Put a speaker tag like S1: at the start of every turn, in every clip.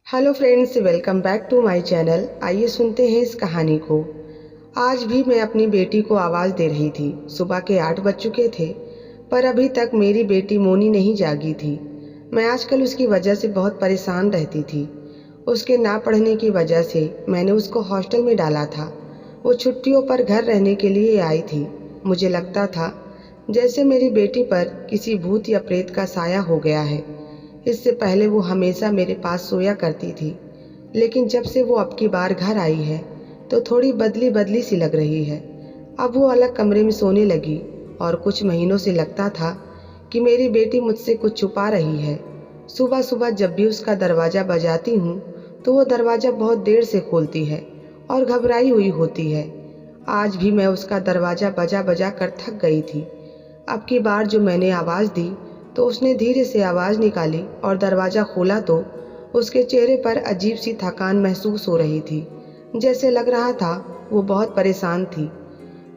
S1: Hello friends, welcome back to my channel. आइए सुनते हैं इस कहानी को। आज भी मैं अपनी बेटी को आवाज़ दे रही थी। सुबह के 8 बज चुके थे, पर अभी तक मेरी बेटी मोनी नहीं जागी थी। मैं आजकल उसकी वजह से बहुत परेशान रहती थी। उसके ना पढ़ने की वजह से मैंने उसको हॉस्टल में डाला था। वो छुट्टियों पर घर रहने के लिए आई थी। मुझे लगता था जैसे मेरी बेटी पर किसी भूत या प्रेत का साया हो गया है। इससे पहले वो हमेशा मेरे पास सोया करती थी, लेकिन जब से वो अब की बार घर आई है तो थोड़ी बदली बदली सी लग रही है। अब वो अलग कमरे में सोने लगी और कुछ महीनों से लगता था कि मेरी बेटी मुझसे कुछ छुपा रही है। सुबह सुबह जब भी उसका दरवाज़ा बजाती हूँ तो वो दरवाज़ा बहुत देर से खोलती है और घबराई हुई होती है। आज भी मैं उसका दरवाज़ा बजा बजा कर थक गई थी। अब की बार जो मैंने आवाज़ दी तो उसने धीरे से आवाज़ निकाली और दरवाज़ा खोला तो उसके चेहरे पर अजीब सी थकान महसूस हो रही थी। जैसे लग रहा था वो बहुत परेशान थी।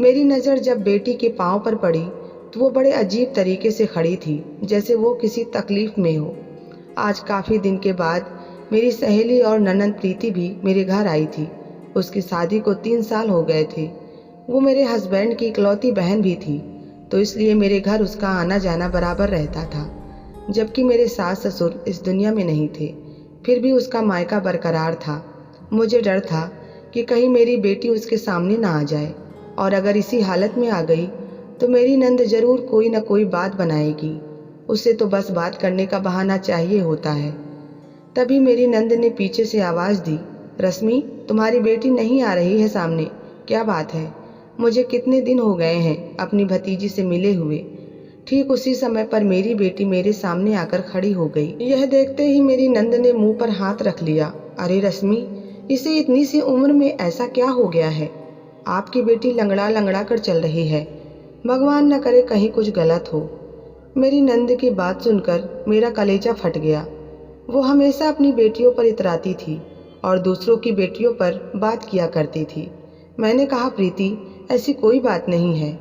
S1: मेरी नज़र जब बेटी के पाँव पर पड़ी तो वो बड़े अजीब तरीके से खड़ी थी, जैसे वो किसी तकलीफ में हो। आज काफ़ी दिन के बाद मेरी सहेली और ननंद प्रीति भी मेरे घर आई थी। उसकी शादी को 3 साल हो गए थे। वो मेरे हस्बैंड की इकलौती बहन भी थी, तो इसलिए मेरे घर उसका आना जाना बराबर रहता था। जबकि मेरे सास ससुर इस दुनिया में नहीं थे, फिर भी उसका मायका बरकरार था। मुझे डर था कि कहीं मेरी बेटी उसके सामने ना आ जाए, और अगर इसी हालत में आ गई तो मेरी नंद जरूर कोई न कोई बात बनाएगी। उसे तो बस बात करने का बहाना चाहिए होता है। तभी मेरी नंद ने पीछे से आवाज़ दी, रश्मि, तुम्हारी बेटी नहीं आ रही है सामने, क्या बात है? मुझे कितने दिन हो गए हैं अपनी भतीजी से मिले हुए। ठीक उसी समय पर मेरी बेटी मेरे सामने आकर खड़ी हो गई। यह देखते ही मेरी नंद ने मुंह पर हाथ रख लिया। अरे रश्मि, इसे इतनी सी उम्र में ऐसा क्या हो गया है? आपकी बेटी लंगड़ा लंगड़ा कर चल रही है। भगवान न करे कहीं कुछ गलत हो। मेरी नंद की बात सुनकर मेरा कलेजा फट गया। वो हमेशा अपनी बेटियों पर इतराती थी और दूसरों की बेटियों पर बात किया करती थी। मैंने कहा, प्रीति, ऐसी कोई बात नहीं है।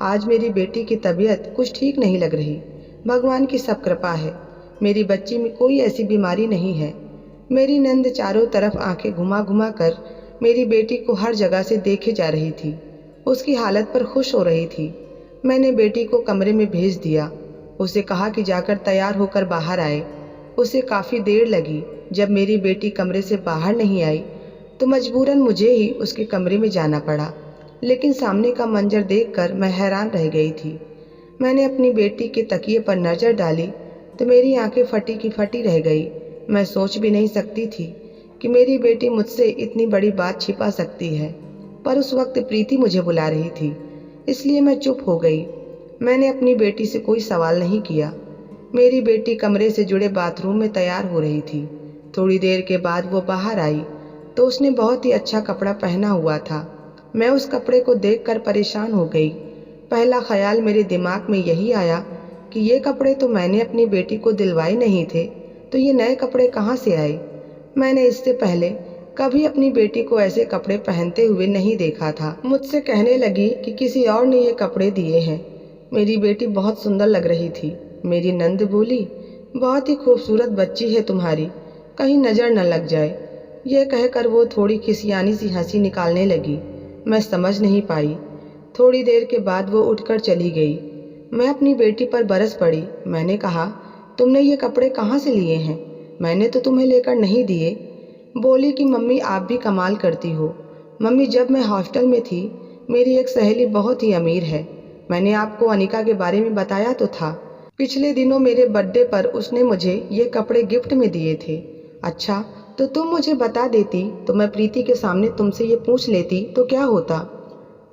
S1: आज मेरी बेटी की तबीयत कुछ ठीक नहीं लग रही। भगवान की सब कृपा है, मेरी बच्ची में कोई ऐसी बीमारी नहीं है। मेरी नंद चारों तरफ आंखें घुमा घुमा कर मेरी बेटी को हर जगह से देखे जा रही थी। उसकी हालत पर खुश हो रही थी। मैंने बेटी को कमरे में भेज दिया। उसे कहा कि जाकर तैयार होकर बाहर आए। उसे काफ़ी देर लगी। जब मेरी बेटी कमरे से बाहर नहीं आई तो मजबूरन मुझे ही उसके कमरे में जाना पड़ा। लेकिन सामने का मंजर देखकर मैं हैरान रह गई थी। मैंने अपनी बेटी के तकिए पर नज़र डाली तो मेरी आंखें फटी की फटी रह गई। मैं सोच भी नहीं सकती थी कि मेरी बेटी मुझसे इतनी बड़ी बात छिपा सकती है। पर उस वक्त प्रीति मुझे बुला रही थी, इसलिए मैं चुप हो गई। मैंने अपनी बेटी से कोई सवाल नहीं किया। मेरी बेटी कमरे से जुड़े बाथरूम में तैयार हो रही थी। थोड़ी देर के बाद वो बाहर आई तो उसने बहुत ही अच्छा कपड़ा पहना हुआ था। मैं उस कपड़े को देखकर परेशान हो गई। पहला ख्याल मेरे दिमाग में यही आया कि ये कपड़े तो मैंने अपनी बेटी को दिलवाए नहीं थे, तो ये नए कपड़े कहाँ से आए? मैंने इससे पहले कभी अपनी बेटी को ऐसे कपड़े पहनते हुए नहीं देखा था। मुझसे कहने लगी कि किसी और ने ये कपड़े दिए हैं। मेरी बेटी बहुत सुंदर लग रही थी। मेरी नंद बोली, बहुत ही खूबसूरत बच्ची है तुम्हारी, कहीं नज़र न लग जाए। यह कहकर वो थोड़ी खिसियानी सी हंसी निकालने लगी। मैं समझ नहीं पाई। थोड़ी देर के बाद वो उठकर चली गई। मैं अपनी बेटी पर बरस पड़ी। मैंने कहा, तुमने ये कपड़े कहाँ से लिए हैं? मैंने तो तुम्हें लेकर नहीं दिए। बोली कि मम्मी, आप भी कमाल करती हो। मम्मी, जब मैं हॉस्टल में थी मेरी एक सहेली बहुत ही अमीर है। मैंने आपको अनिका के बारे में बताया तो था। पिछले दिनों मेरे बर्थडे पर उसने मुझे ये कपड़े गिफ्ट में दिए थे। अच्छा, तो तुम मुझे बता देती तो मैं प्रीति के सामने तुमसे ये पूछ लेती तो क्या होता?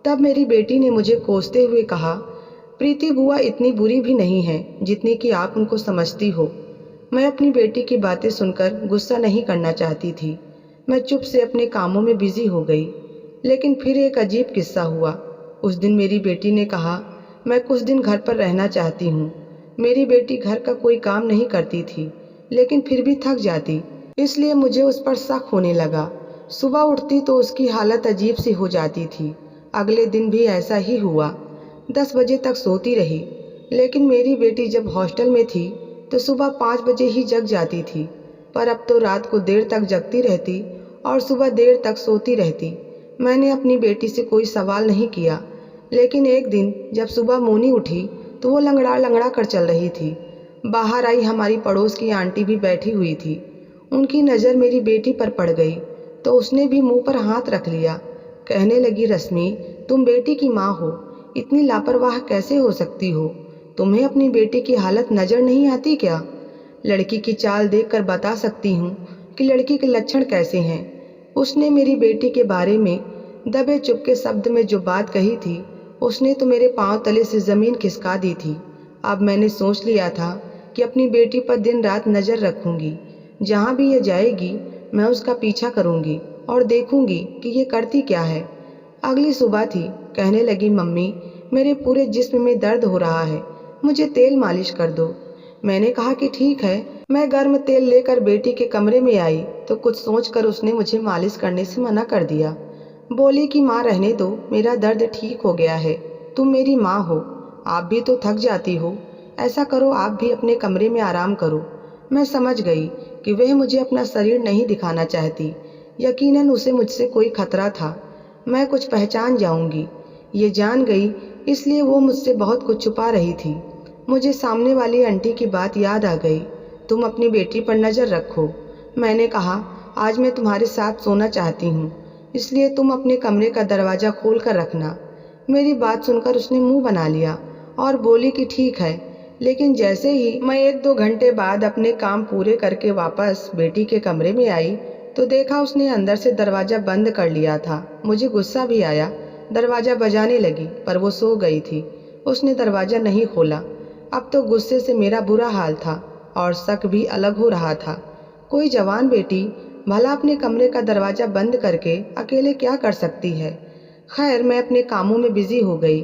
S1: तब मेरी बेटी ने मुझे कोसते हुए कहा, प्रीति बुआ इतनी बुरी भी नहीं है जितनी कि आप उनको समझती हो। मैं अपनी बेटी की बातें सुनकर गुस्सा नहीं करना चाहती थी। मैं चुप से अपने कामों में बिजी हो गई। लेकिन फिर एक अजीब किस्सा हुआ। उस दिन मेरी बेटी ने कहा, मैं कुछ दिन घर पर रहना चाहती हूँ। मेरी बेटी घर का कोई काम नहीं करती थी, लेकिन फिर भी थक जाती, इसलिए मुझे उस पर शक होने लगा। सुबह उठती तो उसकी हालत अजीब सी हो जाती थी। अगले दिन भी ऐसा ही हुआ। 10 बजे तक सोती रही। लेकिन मेरी बेटी जब हॉस्टल में थी तो सुबह 5 बजे ही जग जाती थी। पर अब तो रात को देर तक जगती रहती और सुबह देर तक सोती रहती। मैंने अपनी बेटी से कोई सवाल नहीं किया, लेकिन एक दिन जब सुबह मोनी उठी तो वो लंगड़ा लंगड़ा कर चल रही थी। बाहर आई हमारी पड़ोस की आंटी भी बैठी हुई थी। उनकी नज़र मेरी बेटी पर पड़ गई तो उसने भी मुंह पर हाथ रख लिया। कहने लगी, रश्मि, तुम बेटी की माँ हो, इतनी लापरवाह कैसे हो सकती हो? तुम्हें अपनी बेटी की हालत नज़र नहीं आती क्या? लड़की की चाल देखकर बता सकती हूँ कि लड़की के लक्षण कैसे हैं। उसने मेरी बेटी के बारे में दबे चुपके शब्द में जो बात कही थी, उसने तो मेरे पांव तले से ज़मीन खिसका दी थी। अब मैंने सोच लिया था कि अपनी बेटी पर दिन रात नज़र रखूंगी। जहाँ भी ये जाएगी मैं उसका पीछा करूंगी और देखूंगी कि ये करती क्या है। अगली सुबह थी। कहने लगी, मम्मी, मेरे पूरे जिस्म में दर्द हो रहा है, मुझे तेल मालिश कर दो। मैंने कहा कि ठीक है। मैं गर्म तेल लेकर बेटी के कमरे में आई तो कुछ सोचकर उसने मुझे मालिश करने से मना कर दिया। बोली कि माँ रहने दो, मेरा दर्द ठीक हो गया है, तुम मेरी माँ हो, आप भी तो थक जाती हो, ऐसा करो आप भी अपने कमरे में आराम करो। मैं समझ गई कि वह मुझे अपना शरीर नहीं दिखाना चाहती। यकीनन उसे मुझसे कोई खतरा था, मैं कुछ पहचान जाऊंगी। ये जान गई, इसलिए वो मुझसे बहुत कुछ छुपा रही थी। मुझे सामने वाली आंटी की बात याद आ गई। तुम अपनी बेटी पर नज़र रखो। मैंने कहा, आज मैं तुम्हारे साथ सोना चाहती हूँ, इसलिए तुम अपने कमरे का दरवाज़ा खोल कर रखना। मेरी बात सुनकर उसने मुंह बना लिया और बोली कि ठीक है। लेकिन जैसे ही मैं 1-2 घंटे बाद अपने काम पूरे करके वापस बेटी के कमरे में आई तो देखा उसने अंदर से दरवाज़ा बंद कर लिया था। मुझे गुस्सा भी आया, दरवाज़ा बजाने लगी पर वो सो गई थी, उसने दरवाज़ा नहीं खोला। अब तो गुस्से से मेरा बुरा हाल था और शक भी अलग हो रहा था। कोई जवान बेटी भला अपने कमरे का दरवाज़ा बंद करके अकेले क्या कर सकती है। खैर, मैं अपने कामों में बिजी हो गई,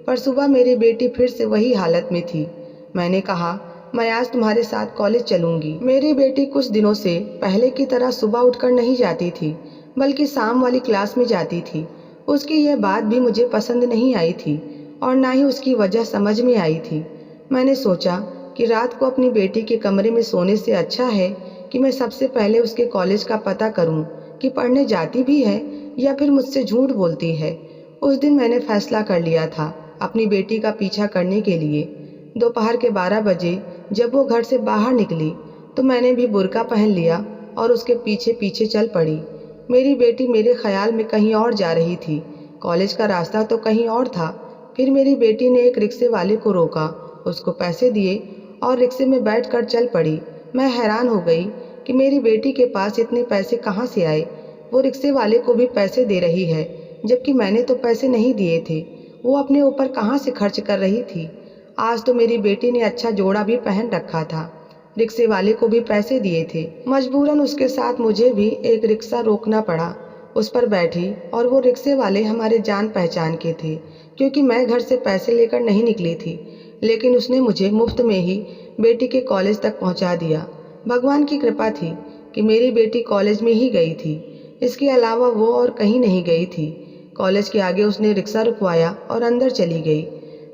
S1: पर सुबह मेरी बेटी फिर से वही हालत में थी। मैंने कहा, मैं आज तुम्हारे साथ कॉलेज चलूंगी। मेरी बेटी कुछ दिनों से पहले की तरह सुबह उठकर नहीं जाती थी, बल्कि शाम वाली क्लास में जाती थी। उसकी यह बात भी मुझे पसंद नहीं आई थी और ना ही उसकी वजह समझ में आई थी। मैंने सोचा कि रात को अपनी बेटी के कमरे में सोने से अच्छा है कि मैं सबसे पहले उसके कॉलेज का पता करूं कि पढ़ने जाती भी है या फिर मुझसे झूठ बोलती है। उस दिन मैंने फैसला कर लिया था अपनी बेटी का पीछा करने के लिए। दोपहर के 12 बजे जब वो घर से बाहर निकली तो मैंने भी बुर्का पहन लिया और उसके पीछे पीछे चल पड़ी। मेरी बेटी मेरे ख्याल में कहीं और जा रही थी, कॉलेज का रास्ता तो कहीं और था। फिर मेरी बेटी ने एक रिक्शे वाले को रोका, उसको पैसे दिए और रिक्शे में बैठकर चल पड़ी। मैं हैरान हो गई कि मेरी बेटी के पास इतने पैसे कहाँ से आए। वो रिक्शे वाले को भी पैसे दे रही है, जबकि मैंने तो पैसे नहीं दिए थे। वो अपने ऊपर कहाँ से खर्च कर रही थी। आज तो मेरी बेटी ने अच्छा जोड़ा भी पहन रखा था, रिक्शे वाले को भी पैसे दिए थे। मजबूरन उसके साथ मुझे भी एक रिक्शा रोकना पड़ा। उस पर बैठी और वो रिक्शे वाले हमारे जान पहचान के थे, क्योंकि मैं घर से पैसे लेकर नहीं निकली थी। लेकिन उसने मुझे मुफ्त में ही बेटी के कॉलेज तक पहुंचा दिया। भगवान की कृपा थी कि मेरी बेटी कॉलेज में ही गई थी, इसके अलावा वो और कहीं नहीं गई थी। कॉलेज के आगे उसने रिक्शा रुकवाया और अंदर चली गई।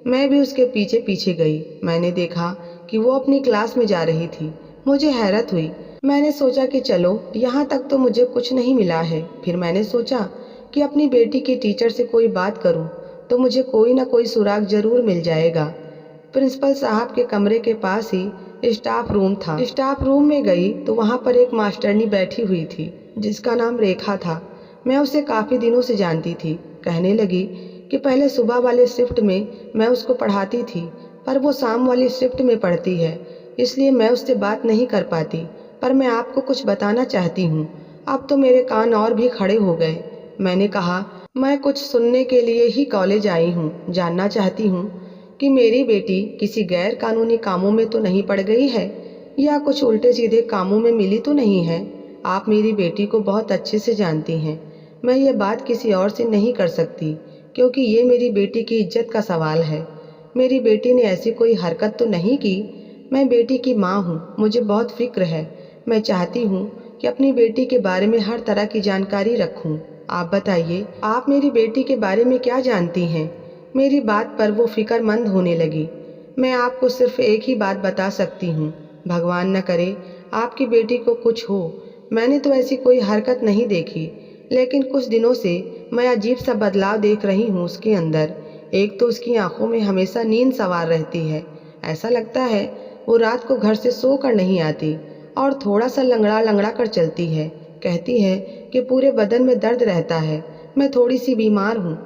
S1: मैं भी उसके पीछे पीछे गई। मैंने देखा कि वो अपनी क्लास में जा रही थी। मुझे हैरत हुई। मैंने सोचा कि चलो, यहाँ तक तो मुझे कुछ नहीं मिला है। फिर मैंने सोचा कि अपनी बेटी की टीचर से कोई बात करूं तो मुझे कोई ना कोई सुराग जरूर मिल जाएगा। प्रिंसिपल साहब के कमरे के पास ही स्टाफ रूम था। स्टाफ रूम में गई तो वहाँ पर एक मास्टरनी बैठी हुई थी जिसका नाम रेखा था। मैं उसे काफ़ी दिनों से जानती थी। कहने लगी कि पहले सुबह वाले शिफ्ट में मैं उसको पढ़ाती थी, पर वो शाम वाली शिफ्ट में पढ़ती है, इसलिए मैं उससे बात नहीं कर पाती। पर मैं आपको कुछ बताना चाहती हूँ। अब तो मेरे कान और भी खड़े हो गए। मैंने कहा, मैं कुछ सुनने के लिए ही कॉलेज आई हूँ। जानना चाहती हूँ कि मेरी बेटी किसी गैर कानूनी कामों में तो नहीं पड़ गई है या कुछ उल्टे सीधे कामों में मिली तो नहीं है। आप मेरी बेटी को बहुत अच्छे से जानती हैं। मैं ये बात किसी और से नहीं कर सकती, क्योंकि ये मेरी बेटी की इज्जत का सवाल है। मेरी बेटी ने ऐसी कोई हरकत तो नहीं की। मैं बेटी की माँ हूँ, मुझे बहुत फिक्र है। मैं चाहती हूँ कि अपनी बेटी के बारे में हर तरह की जानकारी रखूँ। आप बताइए, आप मेरी बेटी के बारे में क्या जानती हैं? मेरी बात पर वो फिक्रमंद होने लगी। मैं आपको सिर्फ एक ही बात बता सकती हूँ, भगवान न करे आपकी बेटी को कुछ हो। मैंने तो ऐसी कोई हरकत नहीं देखी, लेकिन कुछ दिनों से मैं अजीब सा बदलाव देख रही हूँ उसके अंदर। एक तो उसकी आंखों में हमेशा नींद सवार रहती है, ऐसा लगता है वो रात को घर से सो कर नहीं आती, और थोड़ा सा लंगड़ा लंगड़ा कर चलती है। कहती है कि पूरे बदन में दर्द रहता है। मैं थोड़ी सी बीमार हूँ,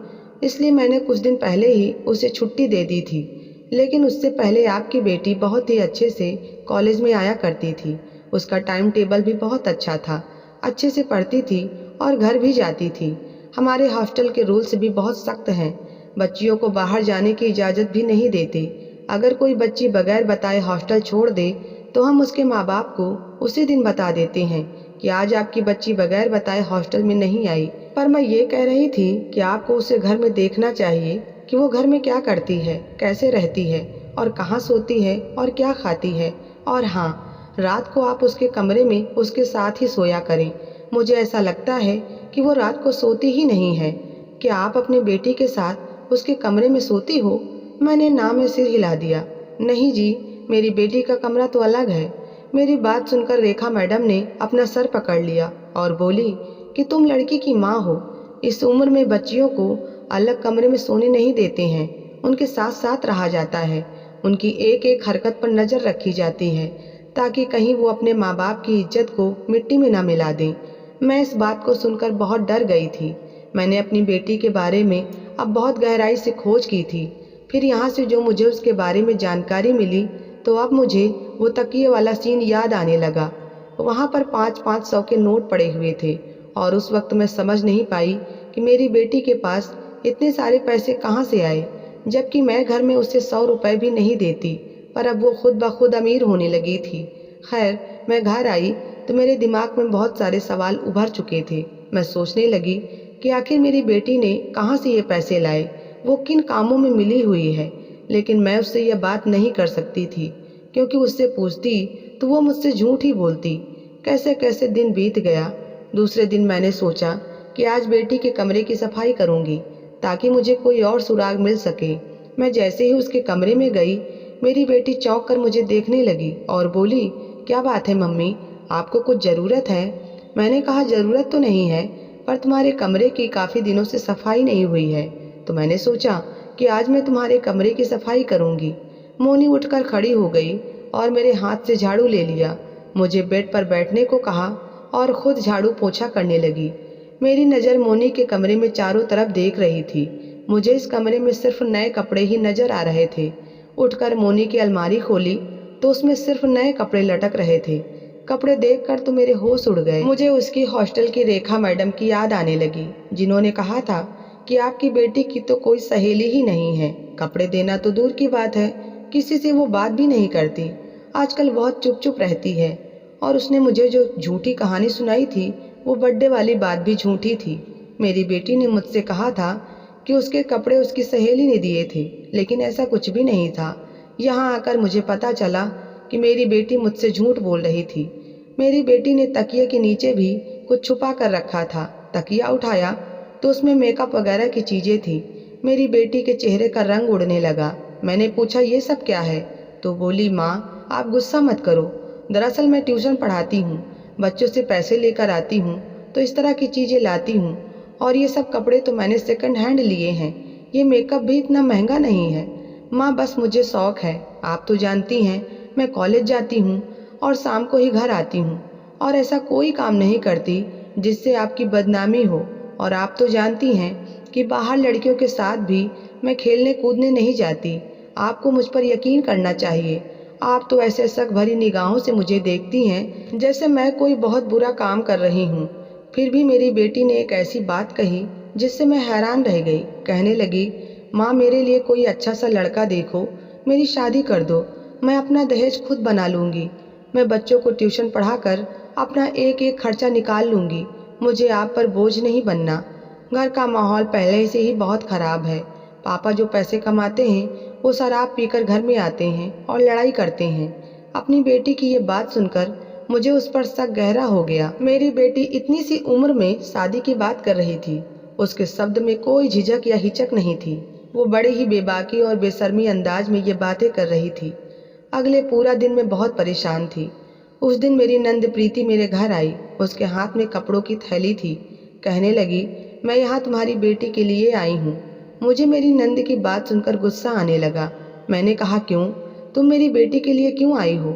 S1: इसलिए मैंने कुछ दिन पहले ही उसे छुट्टी दे दी थी। लेकिन उससे पहले आपकी बेटी बहुत ही अच्छे से कॉलेज में आया करती थी। उसका टाइम टेबल भी बहुत अच्छा था, अच्छे से पढ़ती थी और घर भी जाती थी। हमारे हॉस्टल के रूल्स भी बहुत सख्त हैं, बच्चियों को बाहर जाने की इजाज़त भी नहीं देते। अगर कोई बच्ची बगैर बताए हॉस्टल छोड़ दे तो हम उसके माँ बाप को उसी दिन बता देते हैं कि आज आपकी बच्ची बगैर बताए हॉस्टल में नहीं आई। पर मैं ये कह रही थी कि आपको उसे घर में देखना चाहिए कि वो घर में क्या करती है, कैसे रहती है और कहाँ सोती है और क्या खाती है। और हाँ, रात को आप उसके कमरे में उसके साथ ही सोया करें। मुझे ऐसा लगता है कि वो रात को सोती ही नहीं है। क्या आप अपनी बेटी के साथ उसके कमरे में सोती हो? मैंने ना में सिर हिला दिया। नहीं जी, मेरी बेटी का कमरा तो अलग है। मेरी बात सुनकर रेखा मैडम ने अपना सर पकड़ लिया और बोली कि तुम लड़की की माँ हो, इस उम्र में बच्चियों को अलग कमरे में सोने नहीं देते हैं, उनके साथ साथ रहा जाता है। उनकी एक एक हरकत पर नज़र रखी जाती है ताकि कहीं वो अपने माँ बाप की इज्जत को मिट्टी में ना मिला दें। मैं इस बात को सुनकर बहुत डर गई थी। मैंने अपनी बेटी के बारे में अब बहुत गहराई से खोज की थी। फिर यहाँ से जो मुझे उसके बारे में जानकारी मिली, तो अब मुझे वो तकिए वाला सीन याद आने लगा। वहाँ पर 5-5 सौ के नोट पड़े हुए थे और उस वक्त मैं समझ नहीं पाई कि मेरी बेटी के पास इतने सारे पैसे कहाँ से आए, जबकि मैं घर में उसे 100 रुपए भी नहीं देती। पर अब वो खुद ब खुद अमीर होने लगी थी। खैर, मैं घर आई तो मेरे दिमाग में बहुत सारे सवाल उभर चुके थे। मैं सोचने लगी कि आखिर मेरी बेटी ने कहाँ से ये पैसे लाए, वो किन कामों में मिली हुई है। लेकिन मैं उससे यह बात नहीं कर सकती थी, क्योंकि उससे पूछती तो वो मुझसे झूठ ही बोलती। कैसे कैसे दिन बीत गया। दूसरे दिन मैंने सोचा कि आज बेटी के कमरे की सफाई करूंगी ताकि मुझे कोई और सुराग मिल सके। मैं जैसे ही उसके कमरे में गई, मेरी बेटी चौंक कर मुझे देखने लगी और बोली, क्या बात है मम्मी, आपको कुछ ज़रूरत है? मैंने कहा, ज़रूरत तो नहीं है, पर तुम्हारे कमरे की काफ़ी दिनों से सफाई नहीं हुई है, तो मैंने सोचा कि आज मैं तुम्हारे कमरे की सफाई करूंगी। मोनी उठकर खड़ी हो गई और मेरे हाथ से झाड़ू ले लिया। मुझे बेड पर बैठने को कहा और खुद झाड़ू पोछा करने लगी। मेरी नज़र मोनी के कमरे में चारों तरफ देख रही थी। मुझे इस कमरे में सिर्फ नए कपड़े ही नजर आ रहे थे। उठकर मोनी की अलमारी खोली तो उसमें सिर्फ नए कपड़े लटक रहे थे। कपड़े देखकर तो मेरे होश उड़ गए। मुझे उसकी हॉस्टल की रेखा मैडम की याद आने लगी, जिन्होंने कहा था कि आपकी बेटी की तो कोई सहेली ही नहीं है। कपड़े देना तो दूर की बात है, किसी से वो बात भी नहीं करती, आजकल बहुत चुप चुप रहती है। और उसने मुझे जो झूठी कहानी सुनाई थी, वो बर्थडे वाली बात भी झूठी थी। मेरी बेटी ने मुझसे कहा था कि उसके कपड़े उसकी सहेली ने दिए थे, लेकिन ऐसा कुछ भी नहीं था। यहाँ आकर मुझे पता चला कि मेरी बेटी मुझसे झूठ बोल रही थी। मेरी बेटी ने तकिए के नीचे भी कुछ छुपा कर रखा था। तकिया उठाया तो उसमें मेकअप वगैरह की चीज़ें थी। मेरी बेटी के चेहरे का रंग उड़ने लगा। मैंने पूछा, ये सब क्या है? तो बोली, माँ आप गुस्सा मत करो, दरअसल मैं ट्यूशन पढ़ाती हूँ, बच्चों से पैसे लेकर आती हूँ तो इस तरह की चीज़ें लाती हूँ। और ये सब कपड़े तो मैंने सेकंड हैंड लिए हैं, ये मेकअप भी इतना महंगा नहीं है। माँ बस मुझे शौक है, आप तो जानती हैं मैं कॉलेज जाती हूँ और शाम को ही घर आती हूँ, और ऐसा कोई काम नहीं करती जिससे आपकी बदनामी हो। और आप तो जानती हैं कि बाहर लड़कियों के साथ भी मैं खेलने कूदने नहीं जाती। आपको मुझ पर यकीन करना चाहिए। आप तो ऐसे शक भरी निगाहों से मुझे देखती हैं जैसे मैं कोई बहुत बुरा काम कर रही हूँ। फिर भी मेरी बेटी ने एक ऐसी बात कही जिससे मैं हैरान रह गई। कहने लगी, माँ मेरे लिए कोई अच्छा सा लड़का देखो, मेरी शादी कर दो, मैं अपना दहेज खुद बना लूँगी, मैं बच्चों को ट्यूशन पढ़ाकर अपना एक एक खर्चा निकाल लूँगी, मुझे आप पर बोझ नहीं बनना। घर का माहौल पहले से ही बहुत ख़राब है। पापा जो पैसे कमाते हैं वो शराब पीकर घर में आते हैं और लड़ाई करते हैं। अपनी बेटी की ये बात सुनकर मुझे उस पर शक गहरा हो गया। मेरी बेटी इतनी सी उम्र में शादी की बात कर रही थी। उसके शब्द में कोई झिझक या हिचक नहीं थी। वो बड़े ही बेबाकी और बेशर्मी अंदाज में ये बातें कर रही थी। अगले पूरा दिन मैं बहुत परेशान थी। उस दिन मेरी नंद प्रीति मेरे घर आई। उसके हाथ में कपड़ों की थैली थी। कहने लगी, मैं यहाँ तुम्हारी बेटी के लिए आई हूँ। मुझे मेरी नंद की बात सुनकर गुस्सा आने लगा। मैंने कहा, क्यों? तुम मेरी बेटी के लिए क्यों आई हो?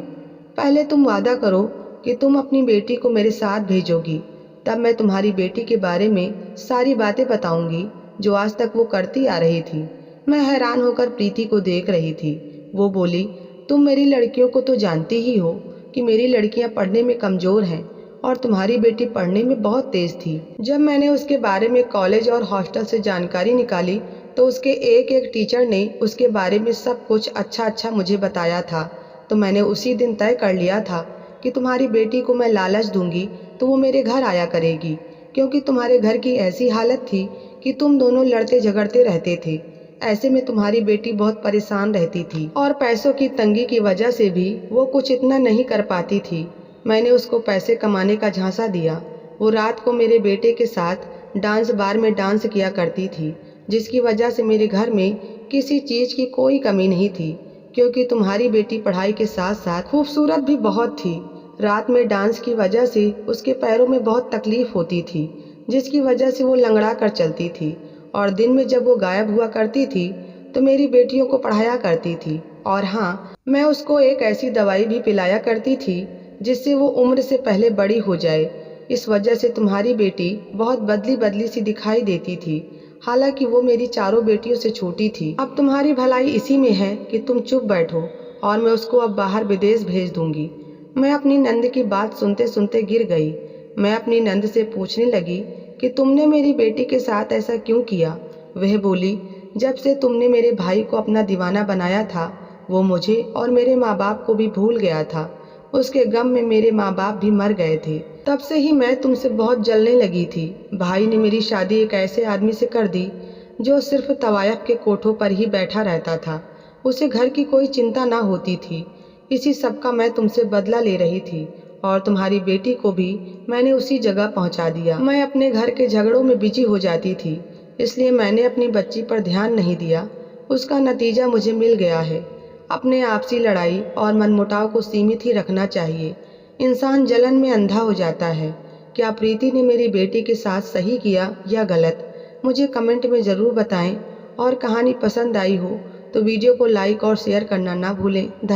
S1: पहले तुम वादा करो कि तुम अपनी बेटी को मेरे साथ भेजोगी, तब मैं तुम्हारी बेटी के बारे में सारी बातें बताऊंगी जो आज तक वो करती आ रही थी। मैं हैरान होकर प्रीति को देख रही थी। वो बोली, तुम मेरी लड़कियों को तो जानती ही हो कि मेरी लड़कियां पढ़ने में कमज़ोर हैं और तुम्हारी बेटी पढ़ने में बहुत तेज़ थी। जब मैंने उसके बारे में कॉलेज और हॉस्टल से जानकारी निकाली तो उसके एक एक टीचर ने उसके बारे में सब कुछ अच्छा मुझे बताया था। तो मैंने उसी दिन तय कर लिया था कि तुम्हारी बेटी को मैं लालच दूंगी तो वो मेरे घर आया करेगी, क्योंकि तुम्हारे घर की ऐसी हालत थी कि तुम दोनों लड़ते झगड़ते रहते थे। ऐसे में तुम्हारी बेटी बहुत परेशान रहती थी और पैसों की तंगी की वजह से भी वो कुछ इतना नहीं कर पाती थी। मैंने उसको पैसे कमाने का झांसा दिया। वो रात को मेरे बेटे के साथ डांस बार में डांस किया करती थी, जिसकी वजह से मेरे घर में किसी चीज़ की कोई कमी नहीं थी, क्योंकि तुम्हारी बेटी पढ़ाई के साथ साथ खूबसूरत भी बहुत थी। रात में डांस की वजह से उसके पैरों में बहुत तकलीफ होती थी, जिसकी वजह से वो लंगड़ा कर चलती थी, और दिन में जब वो गायब हुआ करती थी तो मेरी बेटियों को पढ़ाया करती थी। और हाँ, मैं उसको एक ऐसी दवाई भी पिलाया करती थी जिससे वो उम्र से पहले बड़ी हो जाए। इस वजह से तुम्हारी बेटी बहुत बदली बदली सी दिखाई देती थी, हालांकि वो मेरी चारों बेटियों से छोटी थी। अब तुम्हारी भलाई इसी में है कि तुम चुप बैठो और मैं उसको अब बाहर विदेश भेज दूंगी। मैं अपनी नंद की बात सुनते सुनते गिर गई। मैं अपनी नंद से पूछने लगी कि तुमने मेरी बेटी के साथ ऐसा क्यों किया? वह बोली, जब से तुमने मेरे भाई को अपना दीवाना बनाया था वो मुझे और मेरे माँ बाप को भी भूल गया था। उसके गम में मेरे माँ बाप भी मर गए थे। तब से ही मैं तुमसे बहुत जलने लगी थी। भाई ने मेरी शादी एक ऐसे आदमी से कर दी जो सिर्फ तवायफ के कोठों पर ही बैठा रहता था। उसे घर की कोई चिंता ना होती थी। इसी सब का मैं तुमसे बदला ले रही थी और तुम्हारी बेटी को भी मैंने उसी जगह पहुंचा दिया। मैं अपने घर के झगड़ों में बिजी हो जाती थी, इसलिए मैंने अपनी बच्ची पर ध्यान नहीं दिया। उसका नतीजा मुझे मिल गया है। अपने आपसी लड़ाई और मनमुटाव को सीमित ही रखना चाहिए। इंसान जलन में अंधा हो जाता है। क्या प्रीति ने मेरी बेटी के साथ सही किया या गलत? मुझे कमेंट में ज़रूर बताएं, और कहानी पसंद आई हो तो वीडियो को लाइक और शेयर करना ना भूलें।